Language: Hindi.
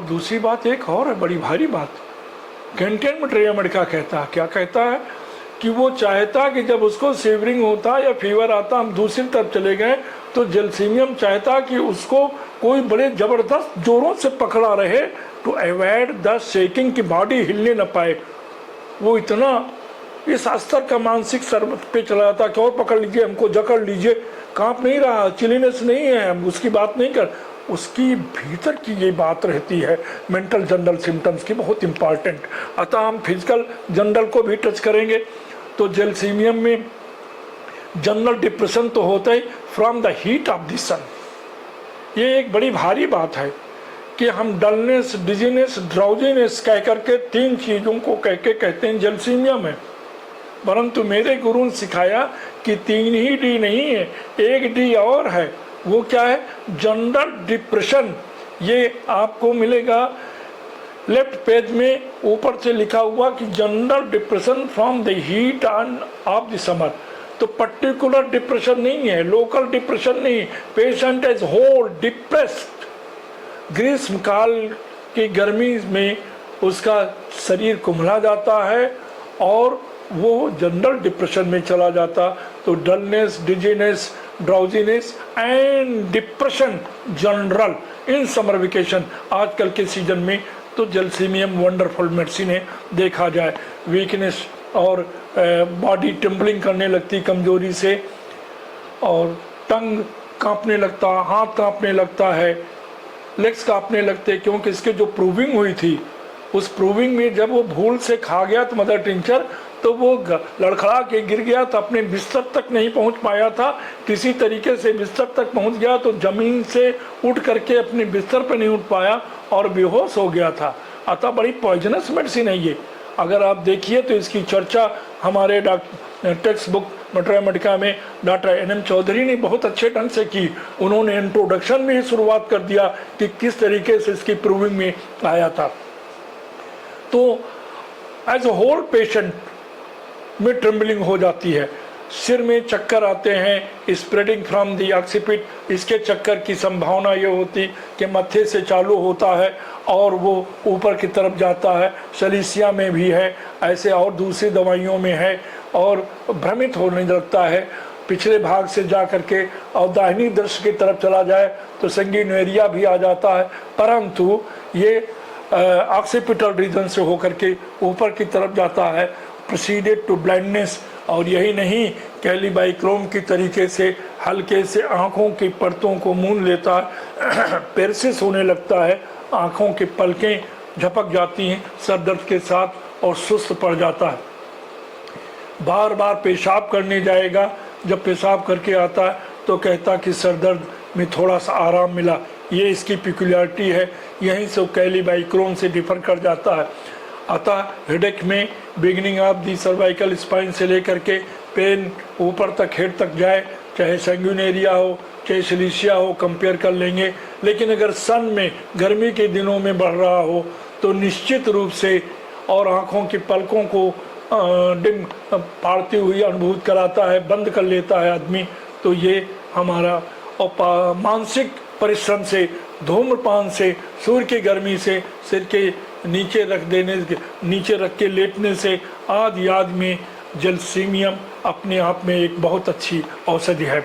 दूसरी बात एक और है, बड़ी भारी बात। कंटेनमेंट रेमेडी कहता है, क्या कहता है कि वो चाहता कि जब उसको सीवरिंग होता या फीवर आता, हम दूसरी तरफ चले गए, तो जलसीमियम चाहता कि उसको कोई बड़े ज़बरदस्त जोरों से पकड़ा रहे, टू अवॉइड द शेकिंग, की बॉडी हिलने न पाए। वो इतना इस स्तर का मानसिक स्तर पे चला जाता कि और पकड़ लीजिए, हमको जकड़ लीजिए, कांप नहीं रहा, चिलीनेस नहीं है, हम उसकी बात नहीं कर, उसकी भीतर की ये बात रहती है मेंटल जनरल सिम्टम्स की, बहुत इंपॉर्टेंट। अतः हम फिजिकल जनरल को भी टच करेंगे। तो जलसीमियम में जनरल डिप्रेशन तो होता ही from the heat of the sun. ये एक बड़ी भारी बात है कि हम डलनेस, डिजीनेस, ड्राउजीनेस कह करके 3 चीज़ों को कह के कहते हैं जलसीमियम है, परंतु मेरे गुरु ने सिखाया कि 3 ही डी नहीं है, एक डी और है। वो क्या है? General depression. ये आपको मिलेगा लेफ्ट पेज में, ऊपर से लिखा हुआ कि general depression from the heat of the summer. तो पर्टिकुलर डिप्रेशन नहीं है, लोकल डिप्रेशन नहीं, पेशेंट एज होल डिप्रेस्ड। ग्रीष्म काल की गर्मी में उसका शरीर कुम्हला जाता है और वो जनरल डिप्रेशन में चला जाता। तो dullness, dizziness, drowsiness and depression general in summer vacation, आजकल के सीजन में तो जलसीमियम वंडरफुल मेडिसिन है। देखा जाए वीकनेस और बॉडी टिम्बलिंग करने लगती कमजोरी से, और टंग कांपने लगता, हाथ कांपने लगता है, लेग्स कांपने लगते, क्योंकि इसके जो प्रूविंग हुई थी, उस प्रूविंग में जब वो भूल से खा गया तो मदर टिंचर, तो वो लड़खड़ा के गिर गया, तो अपने बिस्तर तक नहीं पहुंच पाया था। किसी तरीके से बिस्तर तक पहुंच गया तो ज़मीन से उठ करके अपने बिस्तर पर नहीं उठ पाया और बेहोश हो गया था। अतः बड़ी पॉइजनस मेडिसिन है ये। अगर आप देखिए तो इसकी चर्चा हमारे टेक्स्ट बुक नोट्रामेडिका में डॉक्टर NM चौधरी ने बहुत अच्छे ढंग से की। उन्होंने इंट्रोडक्शन में ही शुरुआत कर दिया कि किस तरीके से इसकी प्रूविंग में आया था। तो एज ए होल पेशेंट में ट्रेम्बलिंग हो जाती है, सिर में चक्कर आते हैं, स्प्रेडिंग फ्रॉम द ऑक्सीपिट। इसके चक्कर की संभावना ये होती कि मत्थे से चालू होता है और वो ऊपर की तरफ जाता है। सलीसिया में भी है ऐसे, और दूसरी दवाइयों में है, और भ्रमित होने लगता है पिछले भाग से जा करके, और दाहिनी दृष्टि की तरफ चला जाए तो संगीनेरिया भी आ जाता है। परंतु ये ऑक्सीपिटल रीजन से होकर के ऊपर की तरफ जाता है, प्रोसीडेड टू ब्लाइंडनेस। और यही नहीं, कैलिबाइक्रोम की तरीके से हल्के से आँखों की परतों को मूंद लेता है, पेरसिस होने लगता है, आँखों की पलकें झपक जाती हैं सर दर्द के साथ और सुस्त पड़ जाता है। बार बार पेशाब करने जाएगा, जब पेशाब करके आता है तो कहता कि सर दर्द में थोड़ा सा आराम मिला। ये इसकी पिक्युलियरिटी है, यहीं से कैलिबाइक्रोम से डिफर कर जाता है। अतः हेडेक में beginning of the cervical spine से लेकर के पेन ऊपर तक, हेड तक जाए, चाहे संगीनेरिया हो चाहे सिलीसिया हो, कंपेयर कर लेंगे। लेकिन अगर सन में गर्मी के दिनों में बढ़ रहा हो तो निश्चित रूप से, और आँखों की पलकों को डिम फाड़ती हुई अनुभूत कराता है, बंद कर लेता है आदमी, तो ये हमारा और मानसिक परिश्रम से, धूम्रपान से, सूर्य की गर्मी से, सिर के नीचे रख के लेटने से आदि में जलसीमियम अपने आप में एक बहुत अच्छी औषधि है।